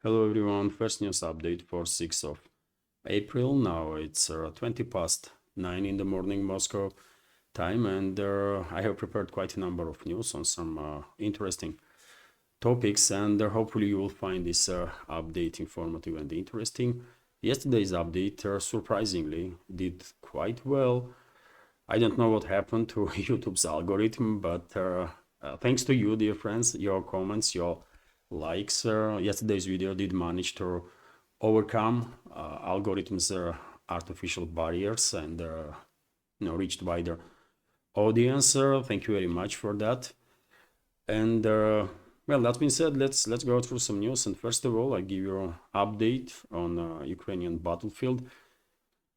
Hello everyone, first news update for 6th of April. Now it's 20 past 9 in the morning Moscow time, and I have prepared quite a number of news on some interesting topics, and hopefully you will find this update informative and interesting. Yesterday's update surprisingly did quite well. I don't know what happened to YouTube's algorithm, but thanks to you, dear friends, your comments, your likes, yesterday's video did manage to overcome algorithms' artificial barriers and reached wider audience. Thank you very much for that. And well, that being said, let's go through some news. And first of all, I give you an update on Ukrainian battlefield.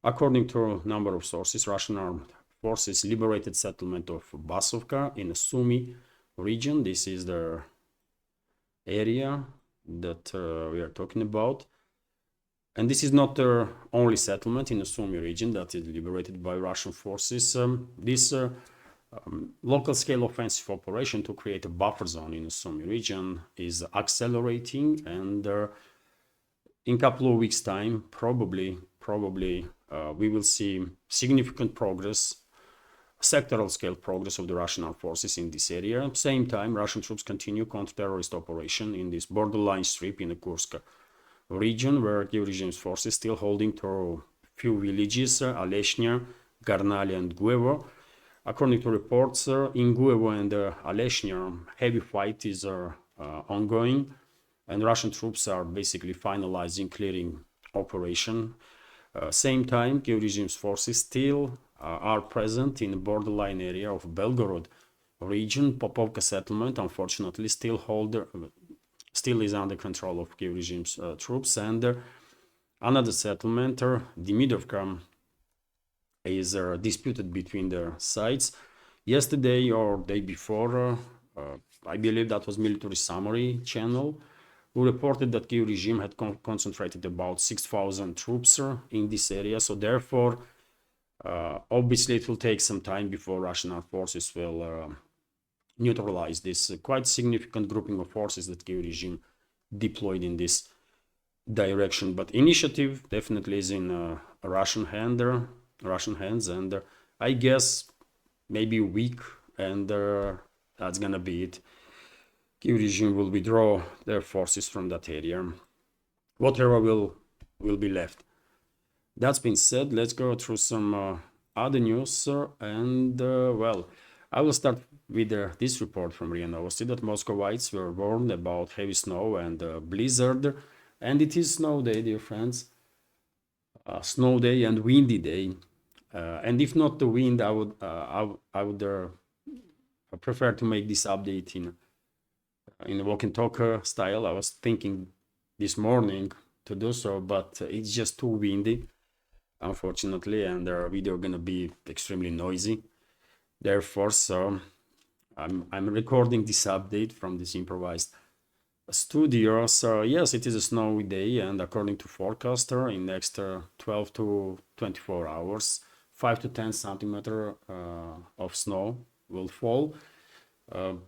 According to a number of sources, Russian armed forces liberated settlement of Basovka in the Sumy region. This is the area that we are talking about. And this is not the only settlement in the Sumy region that is liberated by Russian forces. This local scale offensive operation to create a buffer zone in the Sumy region is accelerating, and in a couple of weeks time, probably we will see significant progress, sectoral scale progress of the Russian armed forces in this area. At the same time, Russian troops continue counter-terrorist operation in this borderline strip in the Kursk region, where Kiev regime's forces still holding to few villages, Aleshnya, Garnali and Guevo. According to reports, in Guevo and Aleshnya, heavy fight is ongoing, and Russian troops are basically finalizing clearing operation. Same time, Kiev regime's forces still are present in the borderline area of Belgorod region. Popovka settlement, unfortunately, still is under control of Kiev regime's troops, and another settlement, Demidovka, is disputed between the sides. Yesterday or day before, I believe that was military summary channel, who reported that Kiev regime had concentrated about 6,000 troops in this area. So therefore, obviously it will take some time before Russian armed forces will neutralize this quite significant grouping of forces that Kiev regime deployed in this direction. But initiative definitely is in Russian hands, and I guess maybe a week, and that's gonna be it. Kiev regime will withdraw their forces from that area. Whatever will be left. That's been said, let's go through some other news, and well, I will start with this report from RIA Novosti that Muscovites were warned about heavy snow and blizzard, and it is snow day, dear friends. Snow day and windy day, and if not the wind, I would prefer to make this update in a walk and talk style. I was thinking this morning to do so, but it's just too windy, unfortunately, and the video gonna be extremely noisy. Therefore, so I'm recording this update from this improvised studio. So yes, it is a snowy day, and according to forecaster, in next 12 to 24 hours, 5 to 10 centimeter of snow will fall.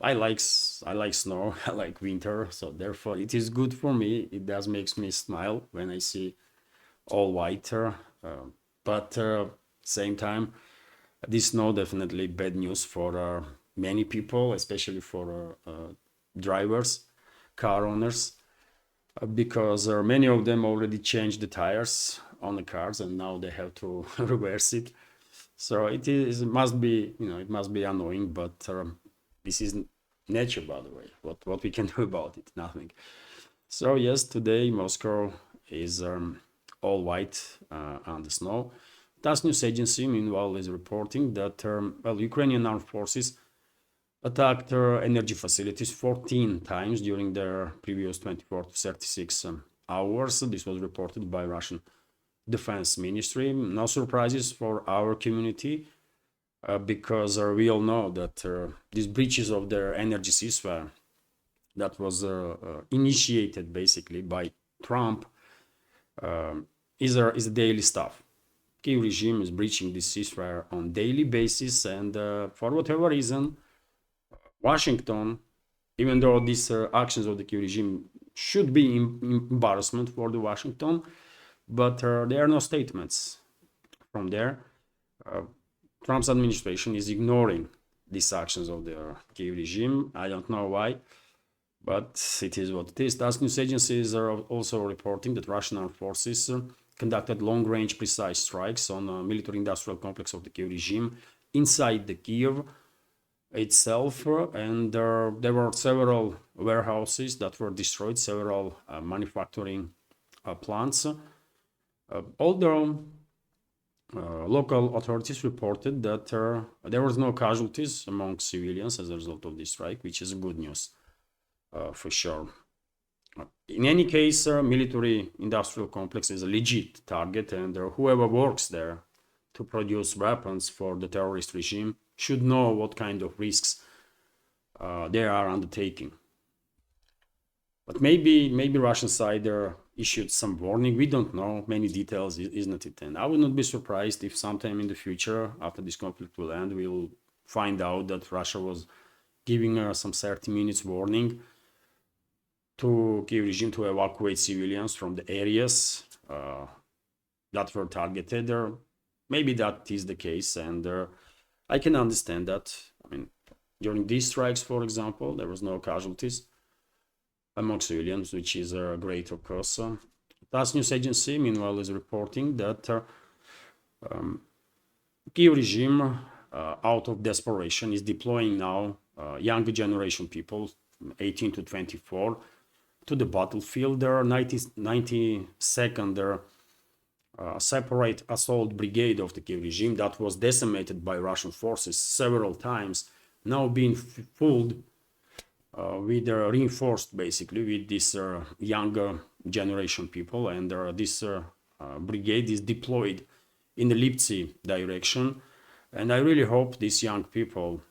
I like snow, I like winter, so therefore it is good for me. It does makes me smile when I see all white, but same time, this snow definitely bad news for many people, especially for drivers, car owners, because many of them already changed the tires on the cars and now they have to reverse it. So it must be annoying, but this is nature, by the way. What we can do about it? Nothing. So yes, today Moscow is all white on the snow. TASS news agency, meanwhile, is reporting that well, Ukrainian armed forces attacked energy facilities 14 times during their previous 24 to 36 hours. This was reported by Russian Defense Ministry. No surprises for our community, because we all know that these breaches of their energy ceasefire that was initiated basically by Trump is a daily stuff. Kiev regime is breaching this ceasefire on daily basis, and for whatever reason, Washington, even though these actions of the Kiev regime should be embarrassment for the Washington, but there are no statements from there. Trump's administration is ignoring these actions of the Kiev regime. I don't know why, but it is what it is. Task news agencies are also reporting that Russian armed forces conducted long-range precise strikes on a military-industrial complex of the Kiev regime inside the Kiev itself, and there were several warehouses that were destroyed, several manufacturing plants. Although local authorities reported that there was no casualties among civilians as a result of this strike, which is good news for sure. In any case, military industrial complex is a legit target, and whoever works there to produce weapons for the terrorist regime should know what kind of risks they are undertaking. But maybe Russian side issued some warning. We don't know many details, isn't it? And I would not be surprised if sometime in the future, after this conflict will end, we'll find out that Russia was giving some 30 minutes warning to Kiev regime to evacuate civilians from the areas that were targeted. Maybe that is the case, and I can understand that. I mean, during these strikes, for example, there was no casualties among civilians, which is great, of course. TASS news agency, meanwhile, is reporting that Kiev regime, out of desperation, is deploying now younger generation people, 18 to 24, to the battlefield. There are 92nd separate assault brigade of the Kiev regime that was decimated by Russian forces several times, now being fooled with reinforced basically with this younger generation people, and this brigade is deployed in the Lipsy direction, and I really hope these young people,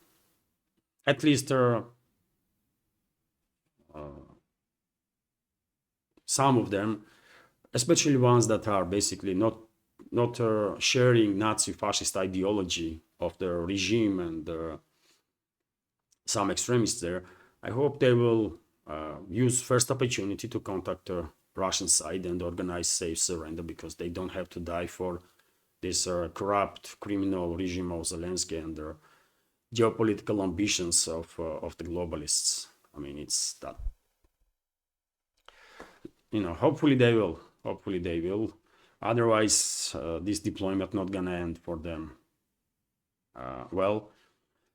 at least some of them, especially ones that are basically not sharing Nazi fascist ideology of the regime and some extremists there, I hope they will use first opportunity to contact the Russian side and organize safe surrender, because they don't have to die for this corrupt criminal regime of Zelensky and their geopolitical ambitions of the globalists. I mean, it's that, hopefully they will. Otherwise, this deployment not gonna end for them. Well,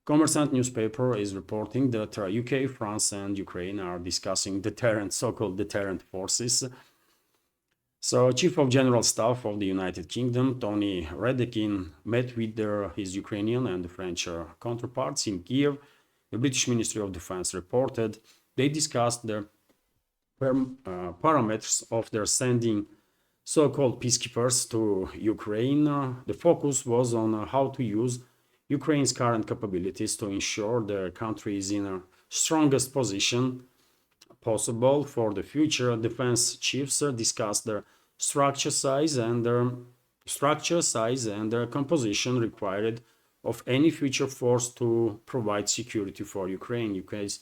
Commerçant newspaper is reporting that UK, France, and Ukraine are discussing so-called deterrent forces. So, Chief of General Staff of the United Kingdom, Tony Redekin, met with his Ukrainian and French counterparts in Kiev. The British Ministry of Defense reported they discussed the parameters of their sending so-called peacekeepers to Ukraine. The focus was on how to use Ukraine's current capabilities to ensure the country is in a strongest position possible for the future. Defense chiefs discussed the structure size and the composition required of any future force to provide security for Ukraine. UK's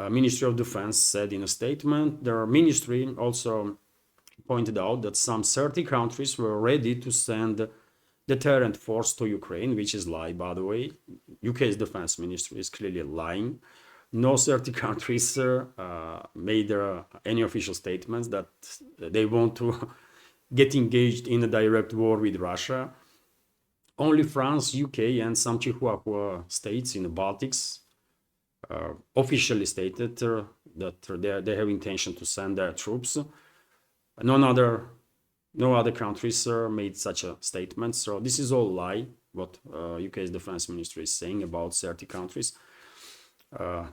Ministry of Defense said in a statement. Their ministry also pointed out that some 30 countries were ready to send deterrent force to Ukraine, which is lie, by the way. UK's defense ministry is clearly lying. No 30 countries made any official statements that they want to get engaged in a direct war with Russia. Only France, UK, and some Chihuahua states in the Baltics officially stated that they have intention to send their troops. No other countries made such a statement. So this is all lie, what UK's defense ministry is saying about 30 countries.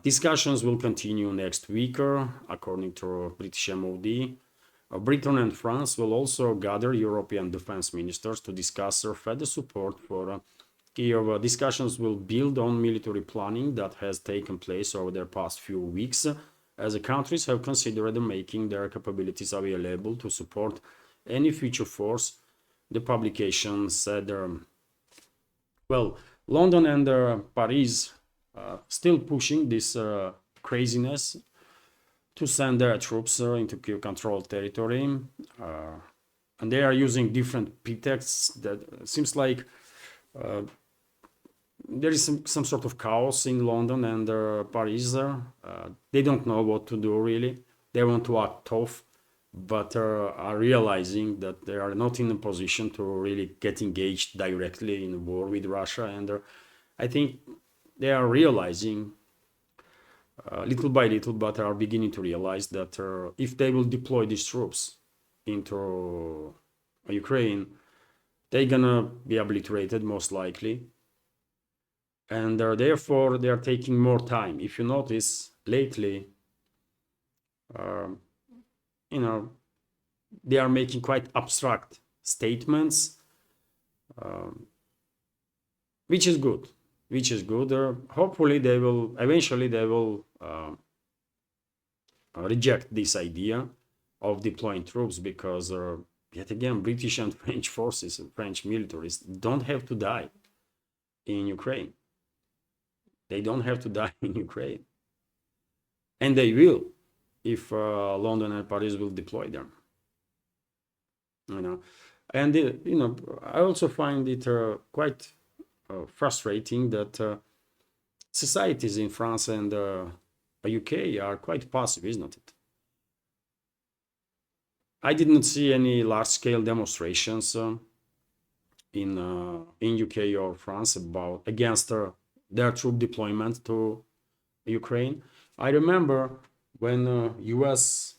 Discussions will continue next week, according to British MOD. Britain and France will also gather European defense ministers to discuss further support for Kiev. Discussions will build on military planning that has taken place over the past few weeks, as the countries have considered making their capabilities available to support any future force. The publication said, London and Paris still pushing this craziness to send their troops into Kiev-controlled territory. And they are using different pretexts that seems like there is some sort of chaos in London and Paris. They don't know what to do really. They want to act tough, but are realizing that they are not in a position to really get engaged directly in a war with Russia. And I think they are realizing little by little, but are beginning to realize that if they will deploy these troops into Ukraine, they're gonna be obliterated most likely. And therefore they are taking more time. If you notice lately, you know, they are making quite abstract statements, which is good. Hopefully they will eventually reject this idea of deploying troops, because yet again, British and French forces and French militaries don't have to die in Ukraine. They don't have to die in Ukraine, and they will if London and Paris will deploy them. And I also find it quite frustrating that societies in France and UK are quite passive, isn't it? I didn't see any large-scale demonstrations in UK or France against their troop deployment to Ukraine. I remember when US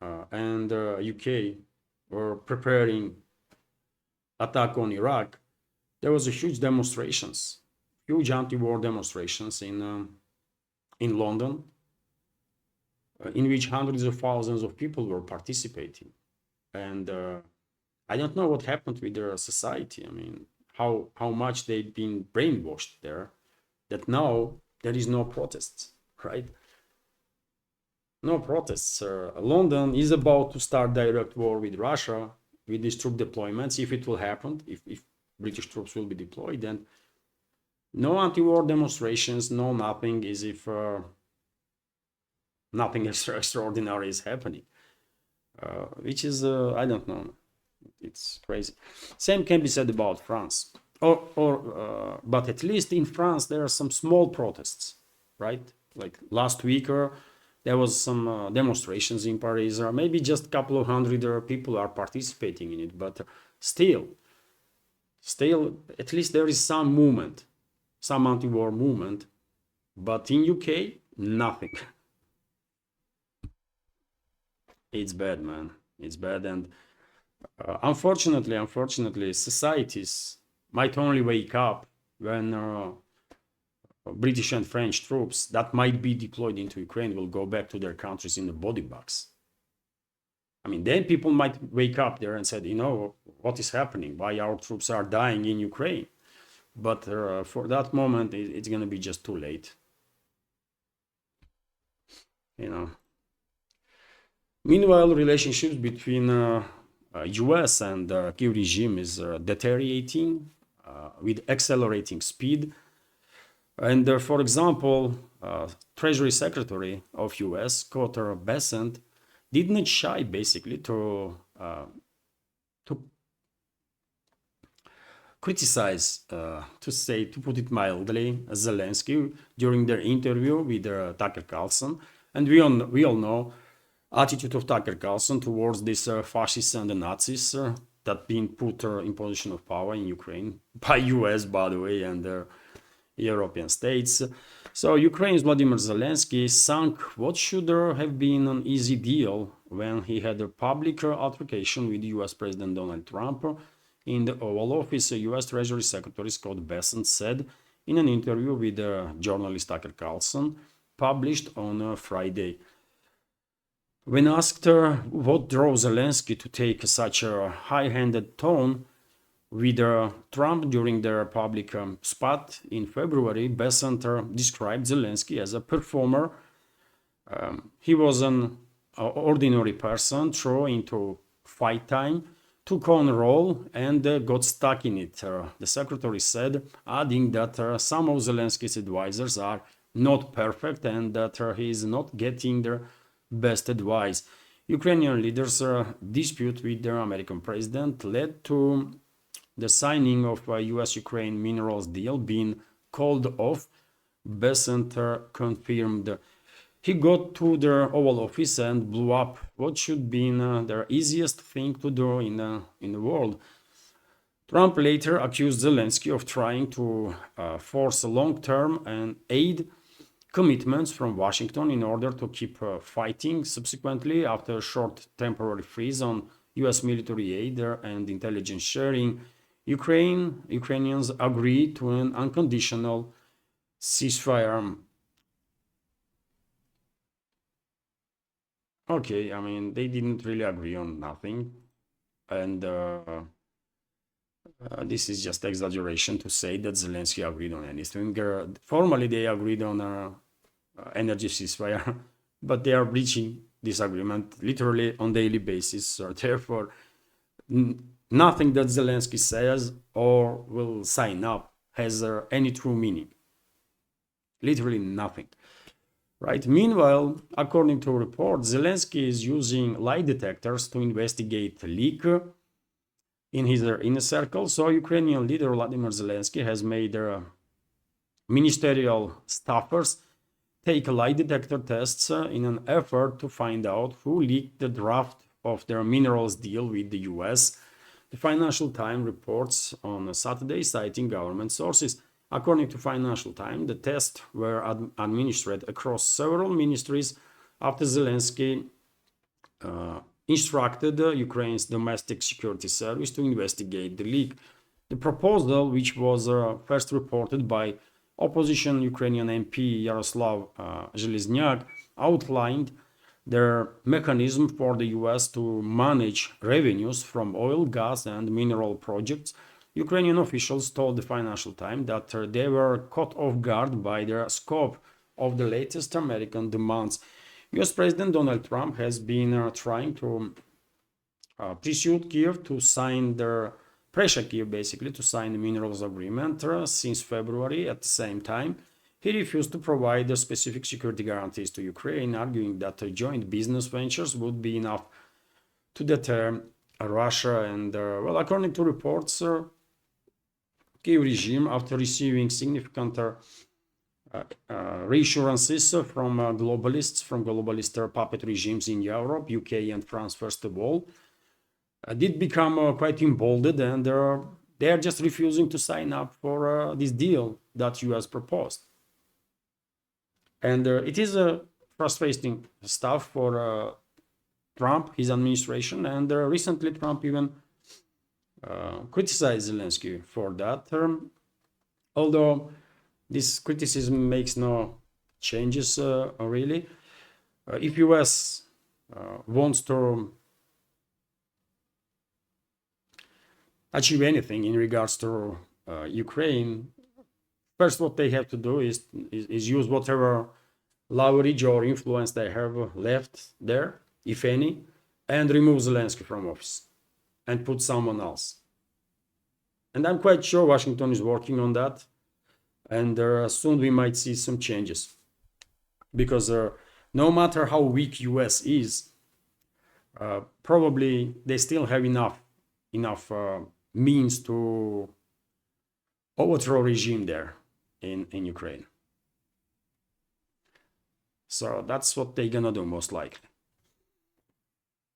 and UK were preparing attack on Iraq, there was a huge anti-war demonstrations in London, in which hundreds of thousands of people were participating. And I don't know what happened with their society. I mean, how much they've been brainwashed there, that now there is no protests, right? No protests. London is about to start direct war with Russia with these troop deployments, if it will happen, if British troops will be deployed. And no anti-war demonstrations, no nothing, as if nothing extraordinary is happening, which is I don't know, it's crazy. Same can be said about France, but at least in France there are some small protests, right? Like last week there was some demonstrations in Paris, or maybe just a couple of hundred people are participating in it, but still at least there is some movement, some anti-war movement. But in UK, nothing. It's bad, man. It's bad. And unfortunately, societies might only wake up when British and French troops that might be deployed into Ukraine will go back to their countries in the body bags. I mean, then people might wake up there and say, what is happening? Why our troops are dying in Ukraine? But for that moment, it's going to be just too late. Meanwhile, relationships between US and Kiev regime is deteriorating with accelerating speed. And for example, Treasury Secretary of US, Cotter Bessent, did not shy basically to criticize, to put it mildly, Zelensky during their interview with Tucker Carlson. And we all know attitude of Tucker Carlson towards these fascists and the Nazis that being put in position of power in Ukraine by US, by the way, and European states. So Ukraine's Vladimir Zelensky sunk what should have been an easy deal when he had a public altercation with US President Donald Trump in the Oval Office. US Treasury Secretary Scott Bessent said in an interview with journalist Tucker Carlson, published on Friday. When asked what drove Zelensky to take such a high-handed tone with Trump during their public spot in February, Bessent described Zelensky as a performer. He was an ordinary person thrown into fight time, took on a role, and got stuck in it, the secretary said, adding that some of Zelensky's advisors are not perfect and that he is not getting the best advice. Ukrainian leaders' dispute with their American president led to the signing of a US-Ukraine minerals deal being called off. Besant confirmed he got to the Oval Office and blew up what should be the easiest thing to do in the world. Trump later accused Zelensky of trying to force long-term and aid commitments from Washington in order to keep fighting. Subsequently, after a short temporary freeze on US military aid and intelligence sharing, Ukrainians agreed to an unconditional ceasefire. Okay, I mean, they didn't really agree on nothing. And this is just exaggeration to say that Zelensky agreed on anything. Formally, they agreed on energy ceasefire, but they are breaching this agreement literally on daily basis. So therefore, nothing that Zelensky says or will sign up has any true meaning. Literally nothing. Right. Meanwhile, according to reports, Zelensky is using lie detectors to investigate a leak in his inner circle. So Ukrainian leader Vladimir Zelensky has made ministerial staffers take lie detector tests in an effort to find out who leaked the draft of their minerals deal with the US. The Financial Times reports on Saturday, citing government sources. According to Financial Times, the tests were administered across several ministries after Zelensky instructed Ukraine's domestic security service to investigate the leak. The proposal, which was first reported by opposition Ukrainian MP Yaroslav Zhelezniak, outlined their mechanism for the US to manage revenues from oil, gas, and mineral projects. Ukrainian officials told the Financial Times that they were caught off guard by the scope of the latest American demands. US President Donald Trump has been trying to pressure Kiev to sign to sign the minerals agreement since February. At the same time, he refused to provide the specific security guarantees to Ukraine, arguing that joint business ventures would be enough to deter Russia. And well, according to reports, Kiev regime, after receiving significant reassurances from globalist puppet regimes in Europe, UK, and France, first of all, did become quite emboldened, and they are just refusing to sign up for this deal that US proposed. And it is frustrating stuff for Trump, his administration, and recently Trump even criticized Zelensky for that. Although this criticism makes no changes really. If US wants to achieve anything in regards to Ukraine, first what they have to do is use whatever leverage or influence they have left there, if any, and remove Zelensky from office and put someone else. And I'm quite sure Washington is working on that, and soon we might see some changes, because no matter how weak US is, probably they still have enough means to overthrow regime there in Ukraine. So that's what they're gonna do most likely.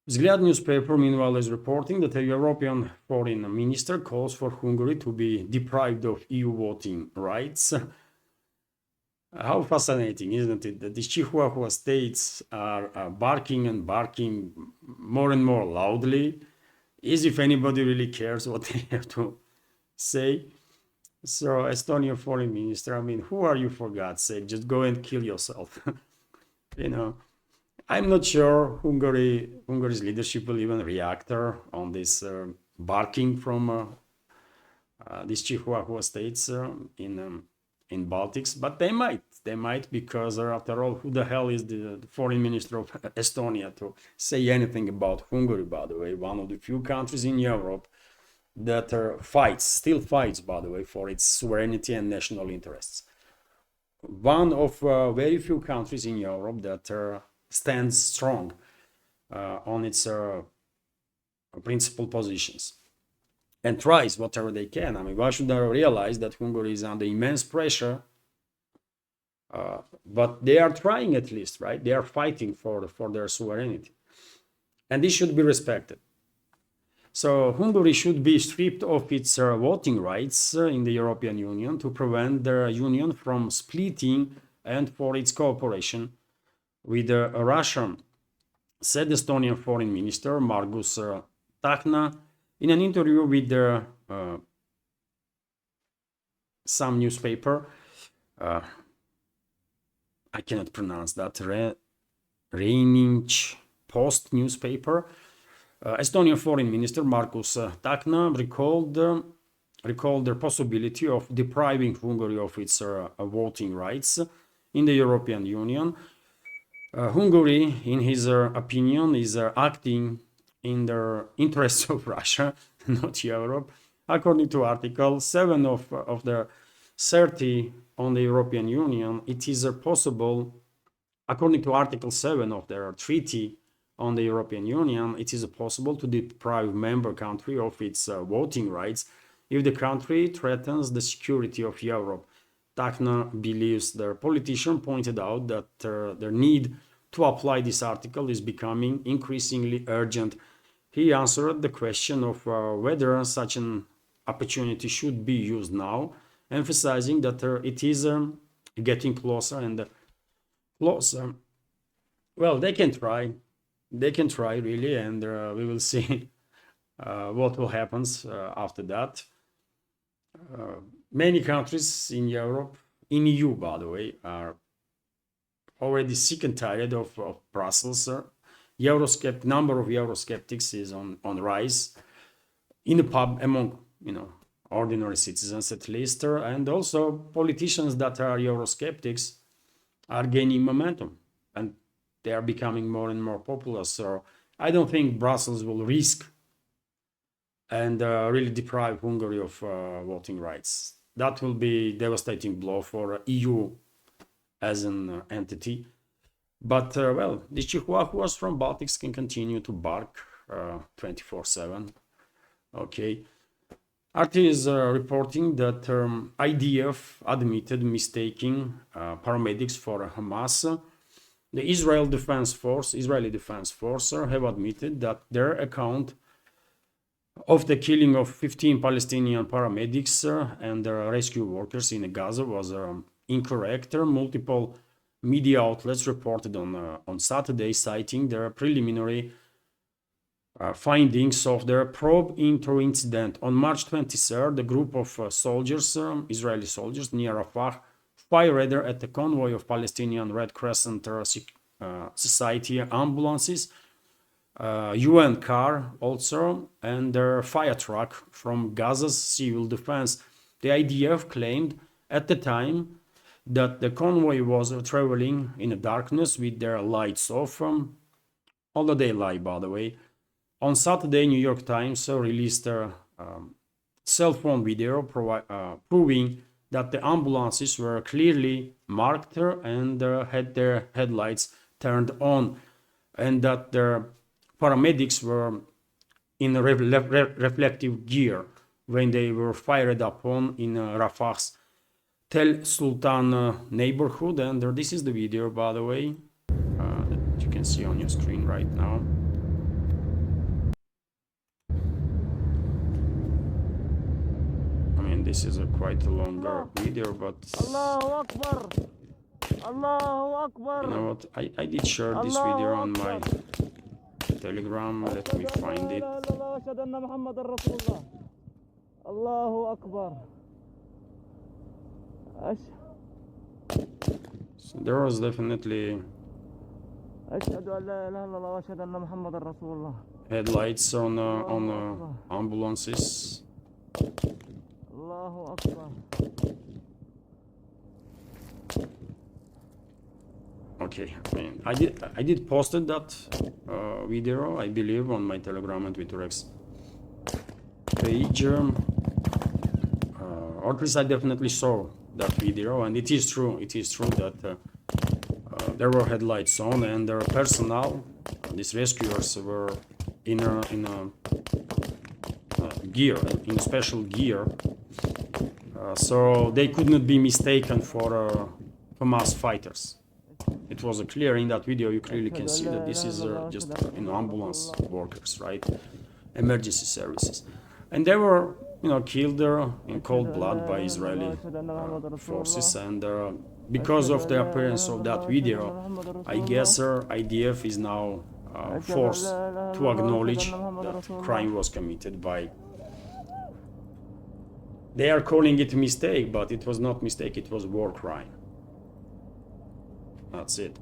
Vzglyad newspaper, meanwhile, is reporting that a European foreign minister calls for Hungary to be deprived of EU voting rights. How fascinating, isn't it, that these Chihuahua states are barking and barking more and more loudly, as if anybody really cares what they have to say. So, Estonian foreign minister, I mean, who are you, for God's sake? Just go and kill yourself. You know, I'm not sure Hungary's leadership will even react on this barking from these Chihuahua states in Baltics, but they might, because after all, who the hell is the foreign minister of Estonia to say anything about Hungary, by the way, one of the few countries in Europe that still fights, by the way, for its sovereignty and national interests. one of very few countries in Europe that stands strong on its principal positions and tries whatever they can. I mean, why should I realize that Hungary is under immense pressure? But they are trying at least, right? They are fighting for their sovereignty. And this should be respected. So Hungary should be stripped of its voting rights in the European Union to prevent the Union from splitting and for its cooperation with Russia, said Estonian Foreign Minister Margus Tsahkna in an interview with some newspaper. I cannot pronounce that. Rheinische Post newspaper. Estonian Foreign Minister Margus Tsahkna recalled the possibility of depriving Hungary of its voting rights in the European Union. Hungary, in his opinion, is acting in the interests of Russia, not Europe. According to Article 7 of the 30 on the European Union, it is possible, according to Article 7 of their treaty on the European Union, it is possible to deprive member country of its voting rights if the country threatens the security of Europe. Tsahkna believes the politician pointed out that the need to apply this article is becoming increasingly urgent. He answered the question of whether such an opportunity should be used now, emphasizing that it is getting closer and closer. Well, they can try really, and we will see what will happen after that. Many countries in Europe, in EU by the way, are already sick and tired of Brussels. Number of Eurosceptics is on rise in the pub among ordinary citizens at least, and also politicians that are Eurosceptics are gaining momentum and they are becoming more and more popular. So I don't think Brussels will risk and really deprive Hungary of voting rights. That will be a devastating blow for EU as an entity. But well, the Chihuahuas from Baltics can continue to bark 24/7. Okay. RT is reporting that IDF admitted mistaking paramedics for Hamas. The Israeli Defense Force have admitted that their account of the killing of 15 Palestinian paramedics and rescue workers in Gaza was incorrect. Multiple media outlets reported on Saturday, citing their preliminary findings of their probe into incident. On March 23rd, a group of Israeli soldiers near Rafah, fired at a convoy of Palestinian Red Crescent Society ambulances, UN car also, and their fire truck from Gaza's civil defense. The IDF claimed at the time that the convoy was traveling in the darkness with their lights off, although they lie, by the way. On Saturday, New York Times released a cell phone video proving that the ambulances were clearly marked and had their headlights turned on, and that the paramedics were in reflective gear when they were fired upon in Rafah's Tel Sultan neighborhood. And this is the video, by the way, that you can see on your screen right now. This is quite a longer video, but Allahu Akbar. Allahu Akbar. You know what? I did share this video on my Telegram. Let me find it. Allahu Akbar. So there was definitely headlights on ambulances. Allahu Akbar. Okay, I did posted that video, I believe, on my Telegram and Twitter X page. Or at least I definitely saw that video, and it is true. It is true that there were headlights on, and their personnel, these rescuers, were in a gear, in special gear, so they could not be mistaken for Hamas fighters. It was clear in that video. You clearly can see that this is just ambulance workers, right? Emergency services, and they were killed in cold blood by Israeli forces, and because of the appearance of that video, I guess IDF is now forced to acknowledge that crime was committed by. They are calling it a mistake, but it was not mistake, it was war crime. That's it.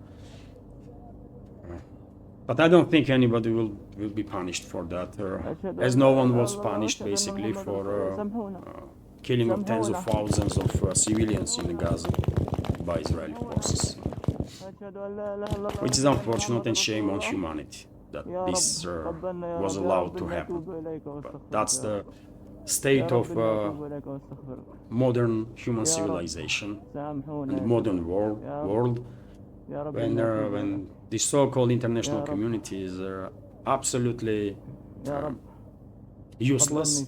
But I don't think anybody will be punished for that, as no one was punished basically for killing of tens of thousands of civilians in Gaza by Israeli forces, which is unfortunate and shame on humanity that this was allowed to happen. But that's the state of modern human civilization and modern world, when the so-called international community is absolutely useless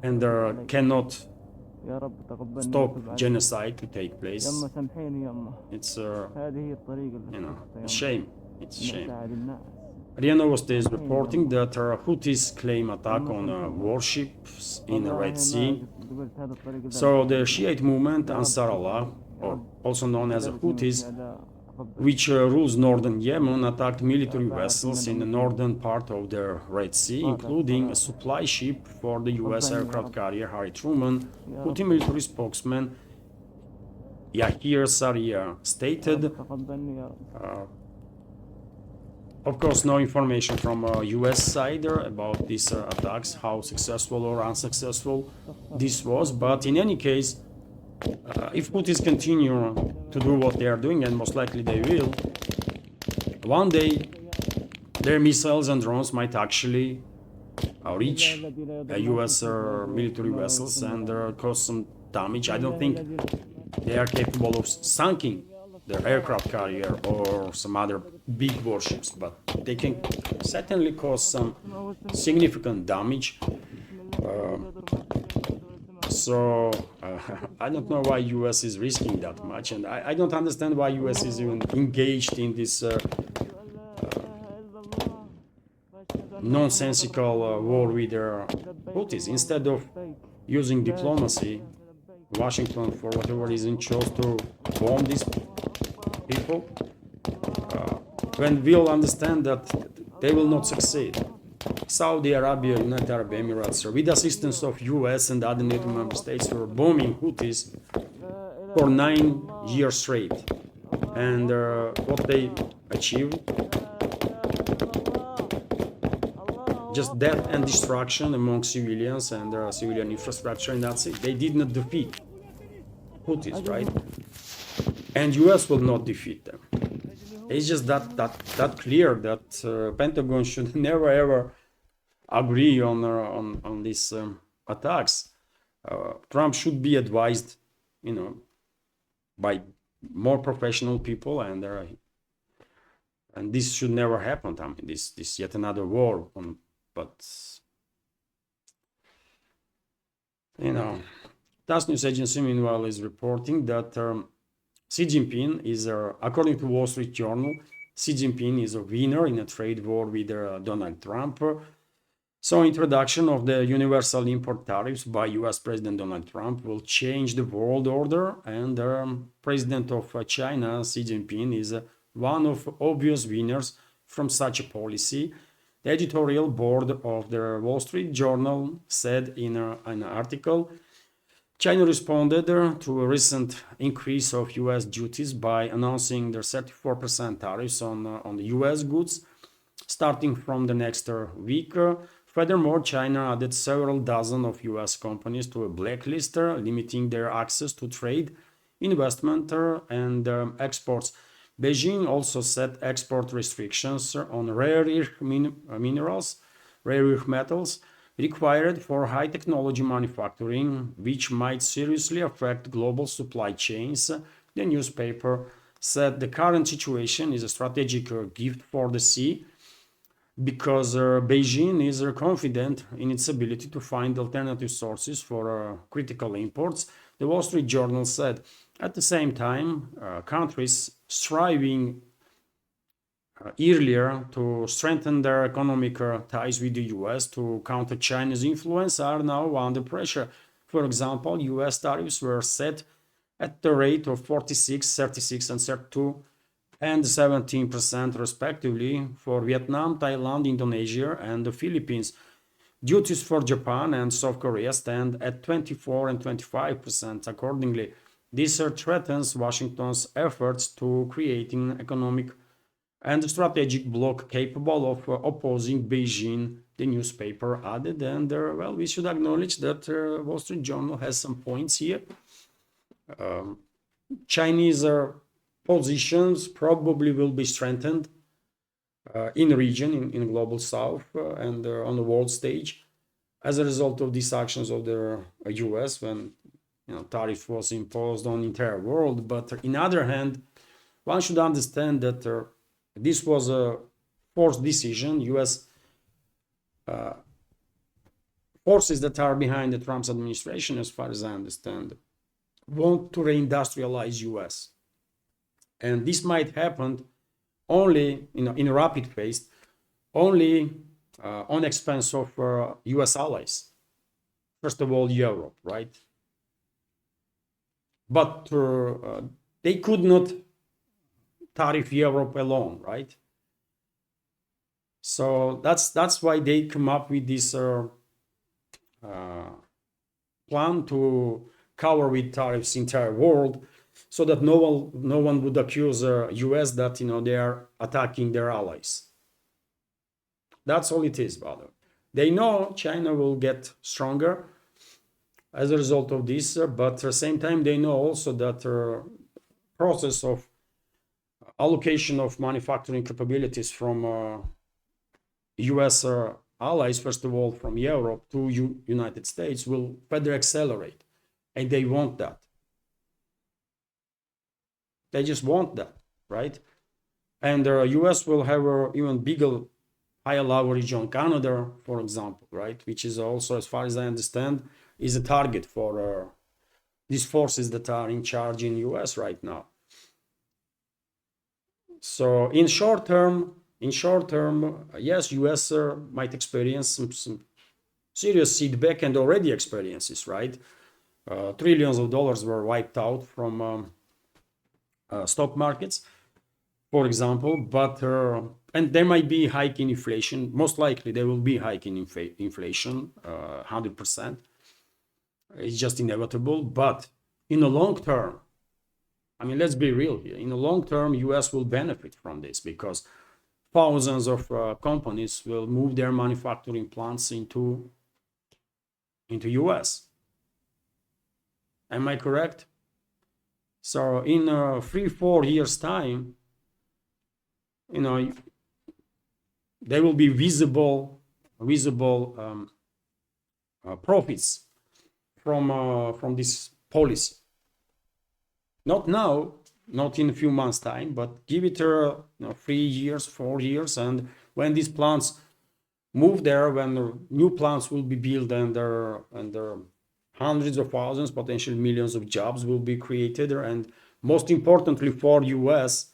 and cannot stop genocide to take place. It's a shame. It's a shame. RIA Novosti is reporting that Houthis claim attack on warships in the Red Sea. So the Shiite movement Ansar Allah, or also known as the Houthis, which rules northern Yemen, attacked military vessels in the northern part of the Red Sea, including a supply ship for the US aircraft carrier Harry Truman. Houthi military spokesman Yahir Sariyah stated, of course, no information from US side about these attacks, how successful or unsuccessful this was, but in any case, if Houthis continue to do what they are doing, and most likely they will, one day their missiles and drones might actually reach US military vessels and cause some damage. I don't think they are capable of sinking their aircraft carrier or some other big warships, but they can certainly cause some significant damage. So I don't know why US is risking that much, and I don't understand why US is even engaged in this nonsensical war with their Houthis. Instead of using diplomacy, Washington, for whatever reason, chose to bomb these people, when we'll understand that they will not succeed. Saudi Arabia, United Arab Emirates, with the assistance of US and other NATO member states, were bombing Houthis for 9 years straight. And what they achieved, just death and destruction among civilians and civilian infrastructure, and that's it. They did not defeat Houthis, right? And US will not defeat them. It's just that clear that Pentagon should never ever agree on these attacks. Trump should be advised, by more professional people, and this should never happen. I mean, this yet another war. But TASS news agency meanwhile is reporting that Xi Jinping is, according to Wall Street Journal, Xi Jinping is a winner in a trade war with Donald Trump. So introduction of the universal import tariffs by US President Donald Trump will change the world order, and President of China, Xi Jinping, is one of obvious winners from such a policy. The editorial board of the Wall Street Journal said in an article, China responded to a recent increase of US duties by announcing their 34% tariffs on the US goods starting from the next week. Furthermore, China added several dozen of US companies to a blacklist, limiting their access to trade, investment, and exports. Beijing also set export restrictions on rare earth minerals, rare earth metals, required for high technology manufacturing, which might seriously affect global supply chains. The newspaper said the current situation is a strategic gift for the sea because Beijing is confident in its ability to find alternative sources for critical imports. The Wall Street Journal said, at the same time, countries striving earlier to strengthen their economic ties with the US to counter China's influence are now under pressure. For example, US tariffs were set at the rate of 46, 36, and 32 and 17% respectively for Vietnam, Thailand, Indonesia, and the Philippines. Duties for Japan and South Korea stand at 24 and 25% accordingly. This threatens Washington's efforts to creating economic and strategic bloc capable of opposing Beijing, the newspaper added. And well, we should acknowledge that Wall Street Journal has some points here. Chinese positions probably will be strengthened in the region, in global south and on the world stage as a result of these actions of the US when tariff was imposed on the entire world. But on the other hand, one should understand that this was a forced decision. US forces that are behind the Trump's administration, as far as I understand, want to reindustrialize US. And this might happen only in a rapid pace, only on expense of US allies. First of all, Europe, right? But they could not tariff Europe alone, right? So that's why they come up with this plan to cover with tariffs entire world, so that no one would accuse US that they are attacking their allies. That's all it is, brother. They know China will get stronger as a result of this, but at the same time they know also that the process of allocation of manufacturing capabilities from US allies, first of all from Europe to United States, will further accelerate, and they want that. They just want that, right? And the US will have an even bigger, higher leverage on Canada, for example, right? Which is also, as far as I understand, is a target for these forces that are in charge in US right now. So in short term, yes, US might experience some serious setback and already experiences, right? Trillions of dollars were wiped out from stock markets, for example, but and there might be hike in inflation. Most likely there will be hike in inflation, 100%. It's just inevitable. But in the long term, I mean, let's be real here. In the long term, US will benefit from this because thousands of companies will move their manufacturing plants into US. Am I correct? So in 3-4 years time, there will be visible profits from this policy. Not now, not in a few months time, but give it 3 years, 4 years, and when these plants move there, when the new plants will be built and hundreds of thousands, potentially millions of jobs will be created, and most importantly for US,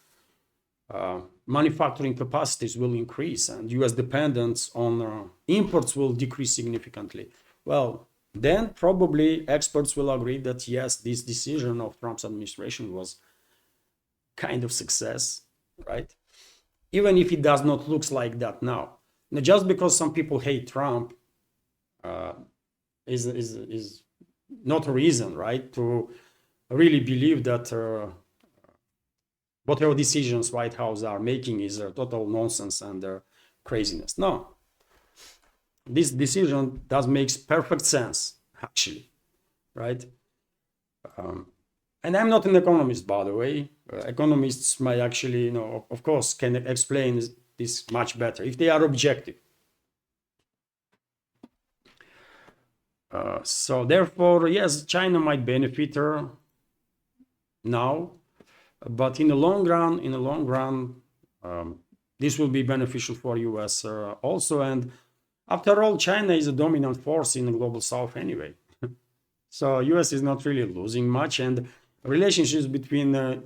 manufacturing capacities will increase and US dependence on imports will decrease significantly. Well, then probably experts will agree that yes, this decision of Trump's administration was kind of success, right? Even if it does not look like that now. Now, just because some people hate Trump is not a reason, right, to really believe that whatever decisions White House are making is total nonsense and craziness. No, this decision does make perfect sense, actually, right? And I'm not an economist, by the way. Economists might actually, of course, can explain this much better if they are objective. So therefore, yes, China might benefit now, but in the long run, this will be beneficial for US also. And after all, China is a dominant force in the global south anyway. So US is not really losing much, and relationships between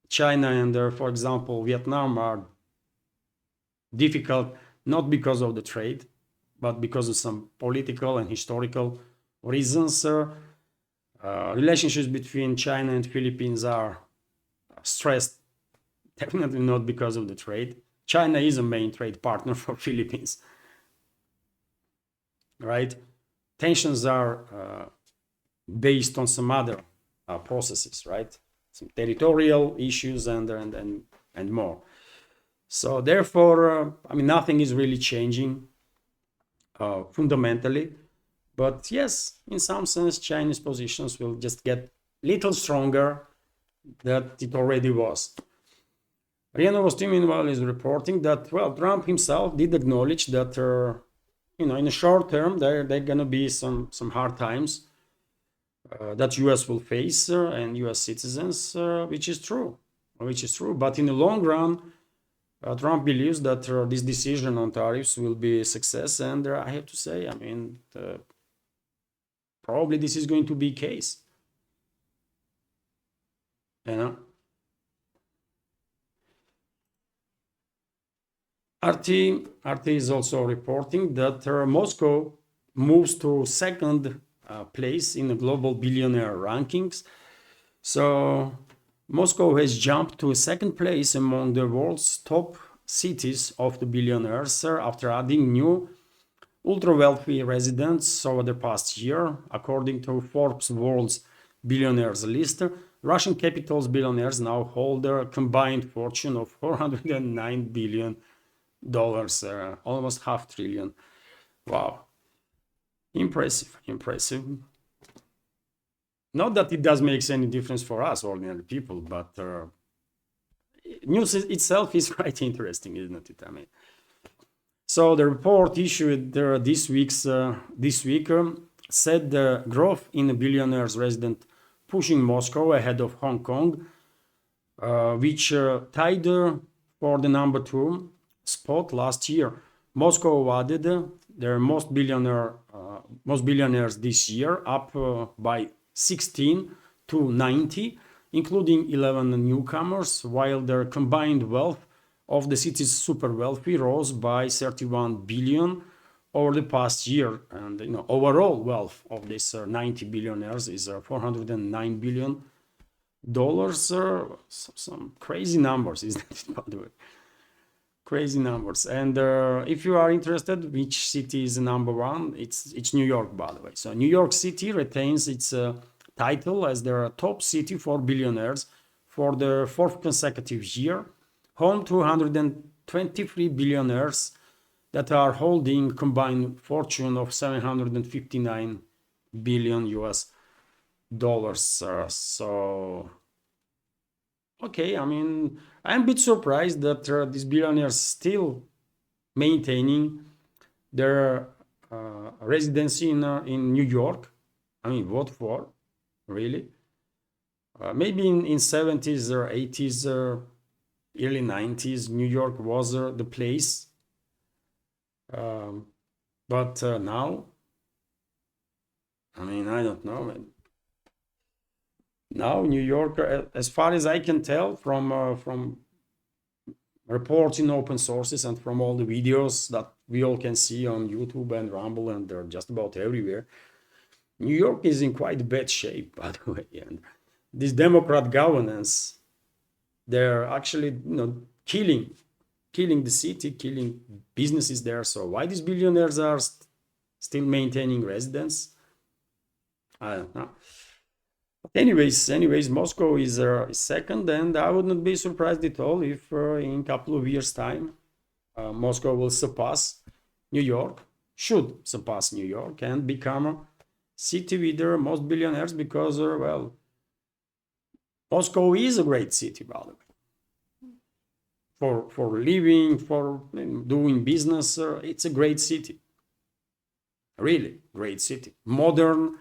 China and, for example, Vietnam are difficult, not because of the trade, but because of some political and historical reasons. Relationships between China and Philippines are stressed, definitely not because of the trade. China is a main trade partner for Philippines, right? Tensions are based on some other processes, right? Some territorial issues and more. So therefore, I mean, nothing is really changing fundamentally. But yes, in some sense, Chinese positions will just get little stronger than it already was. RIA Novosti, meanwhile, is reporting that, well, Trump himself did acknowledge that, in the short term, there are going to be some hard times that US will face and US citizens, which is true. But in the long run, Trump believes that this decision on tariffs will be a success. And I have to say, I mean, probably this is going to be the case. You know? RT is also reporting that Moscow moves to second place in the global billionaire rankings. So Moscow has jumped to a second place among the world's top cities of the billionaires after adding new ultra-wealthy residents over the past year. According to Forbes World's Billionaires list, Russian capital's billionaires now hold a combined fortune of $409 billion, almost half trillion. Wow. Impressive. Not that it does make any difference for us, ordinary people, but news itself is quite interesting, isn't it? I mean, so the report issued this week said the growth in the billionaires' resident pushing Moscow ahead of Hong Kong, which tied for the number 2 spot last year. Moscow added their most billionaires this year, up by 16 to 90, including 11 newcomers, while their combined wealth of the city's super wealthy rose by 31 billion over the past year. And overall wealth of these 90 billionaires is $409 billion. Some crazy numbers, isn't it, by the way? Crazy numbers. And if you are interested which city is number 1, it's New York, by the way. So New York City retains its title as their top city for billionaires for the 4th consecutive year, home to 123 billionaires that are holding combined fortune of $759 billion US dollars. So okay, I mean, I'm a bit surprised that these billionaires still maintaining their residency in New York. I mean, what for? Really? Maybe in 70s or 80s or early 90s, New York was the place. But now, I mean, I don't know. Now New York, as far as I can tell from reports in open sources and from all the videos that we all can see on YouTube and Rumble, and they're just about everywhere, New York is in quite bad shape, by the way. And this Democrat governance, they're actually killing the city, killing businesses there. So why these billionaires are still maintaining residence? I don't know. But anyways, Moscow is second, and I would not be surprised at all if in a couple of years' time, Moscow will surpass New York, should surpass New York, and become a city with the most billionaires, because, well, Moscow is a great city, by the way. For living, for doing business, it's a great city. Really great city, modern,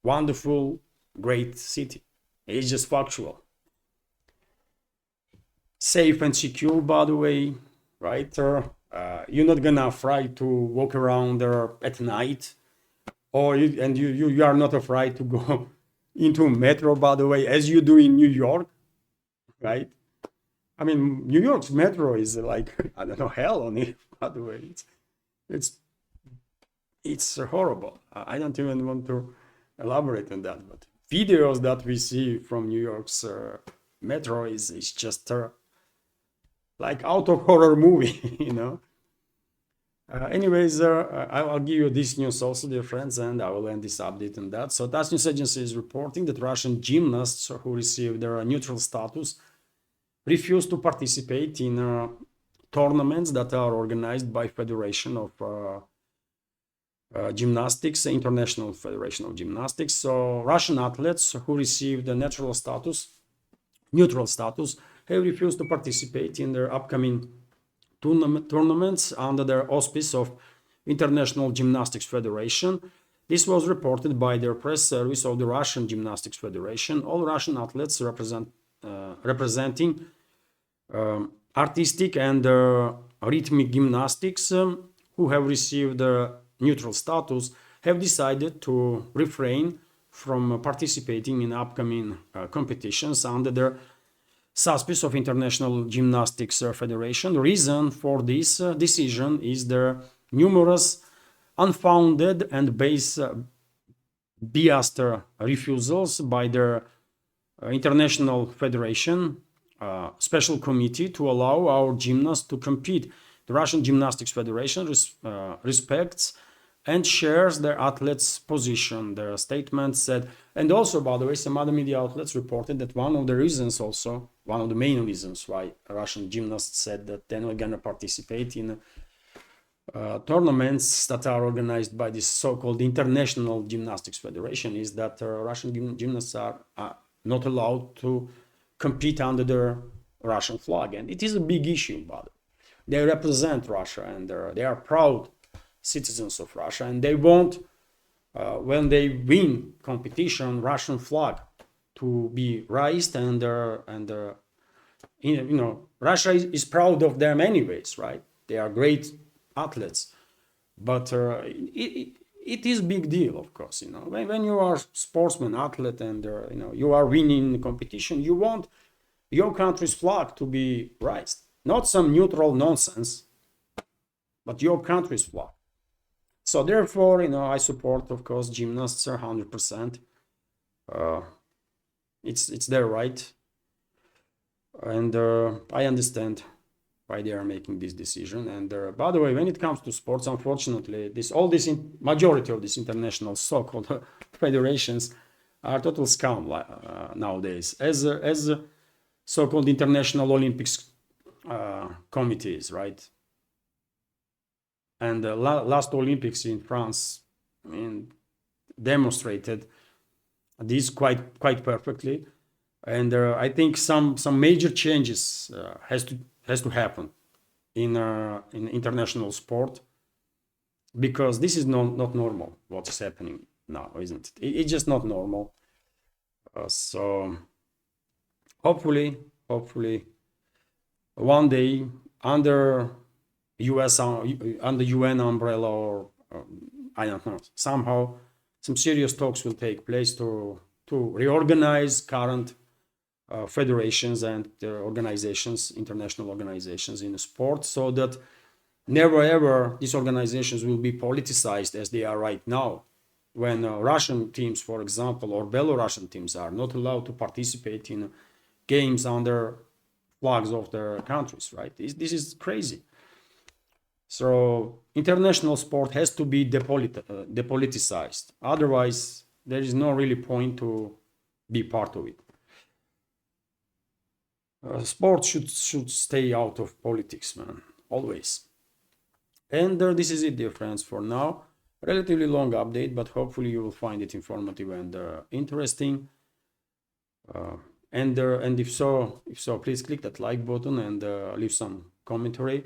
wonderful, great city. It's just factual. Safe and secure, by the way, right? You're not gonna afraid to walk around there at night, or you are not afraid to go into metro, by the way, as you do in New York, right? I mean, New York's metro is like, I don't know, hell on it, by the way. It's it's horrible. I don't even want to elaborate on that, but videos that we see from New York's metro is just like out of horror movie, you know. Anyways, I'll give you this news also, dear friends, and I will end this update on that. So TASS News Agency is reporting that Russian gymnasts who received their neutral status refuse to participate in tournaments that are organized by Federation of Gymnastics, International Federation of Gymnastics. So Russian athletes who received the neutral status have refused to participate in their upcoming tournaments under the auspice of International Gymnastics Federation. This was reported by their press service of the Russian Gymnastics Federation. All Russian athletes representing artistic and rhythmic gymnastics who have received neutral status have decided to refrain from participating in upcoming competitions under the auspice of International Gymnastics Federation. The reason for this decision is the numerous unfounded and biased refusals by the International Federation Special Committee to allow our gymnasts to compete. The Russian Gymnastics Federation respects and shares their athletes' position. Their statement said, and also, by the way, some other media outlets reported that one of the main reasons why Russian gymnasts said that they're not going to participate in tournaments that are organized by this so-called International Gymnastics Federation is that Russian gymnasts are not allowed to compete under the Russian flag. And it is a big issue, but they represent Russia and they are proud citizens of Russia, and they want, when they win competition, Russian flag to be raised, and Russia is proud of them anyways, right? They are great athletes, but it is big deal, of course. When you are sportsman, athlete, and you are winning competition, you want your country's flag to be raised, not some neutral nonsense, but your country's flag. So therefore, I support, of course, gymnasts 100%. It's their right, and I understand why they are making this decision. And by the way, when it comes to sports, unfortunately, majority of these international so-called federations are total scum nowadays, as so-called international Olympics committees, right? And the last Olympics in France, demonstrated this quite perfectly. And I think some major changes has to happen in international sport, because this is not normal what is happening now, isn't it? It's just not normal. So hopefully one day under UN umbrella, or I don't know, somehow some serious talks will take place to reorganize current federations and organizations, international organizations in sport, so that never ever these organizations will be politicized as they are right now, when Russian teams, for example, or Belarusian teams are not allowed to participate in games under flags of their countries, right? This is crazy. So international sport has to be depoliticized. Otherwise, there is no really point to be part of it. Sport should stay out of politics, man, always. And this is it, dear friends, for now. Relatively long update, but hopefully you will find it informative and interesting. And if so, please click that like button and leave some commentary.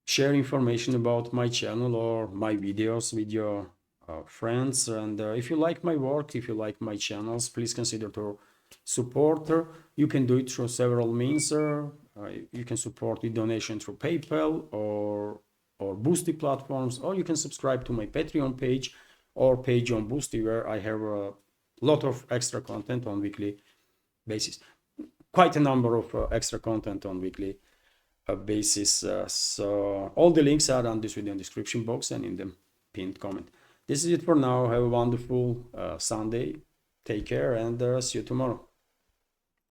share information about my channel or my videos with your friends. And if you like my work, if you like my channels, please consider to support. You can do it through several means. You can support with donation through PayPal or Boosty platforms, or you can subscribe to my Patreon page or page on Boosty, where I have a lot of extra content on weekly basis. Quite a number of extra content on weekly basis. So all the links are on this video description box and in the pinned comment. This is it for now. Have a wonderful Sunday. Take care and see you tomorrow.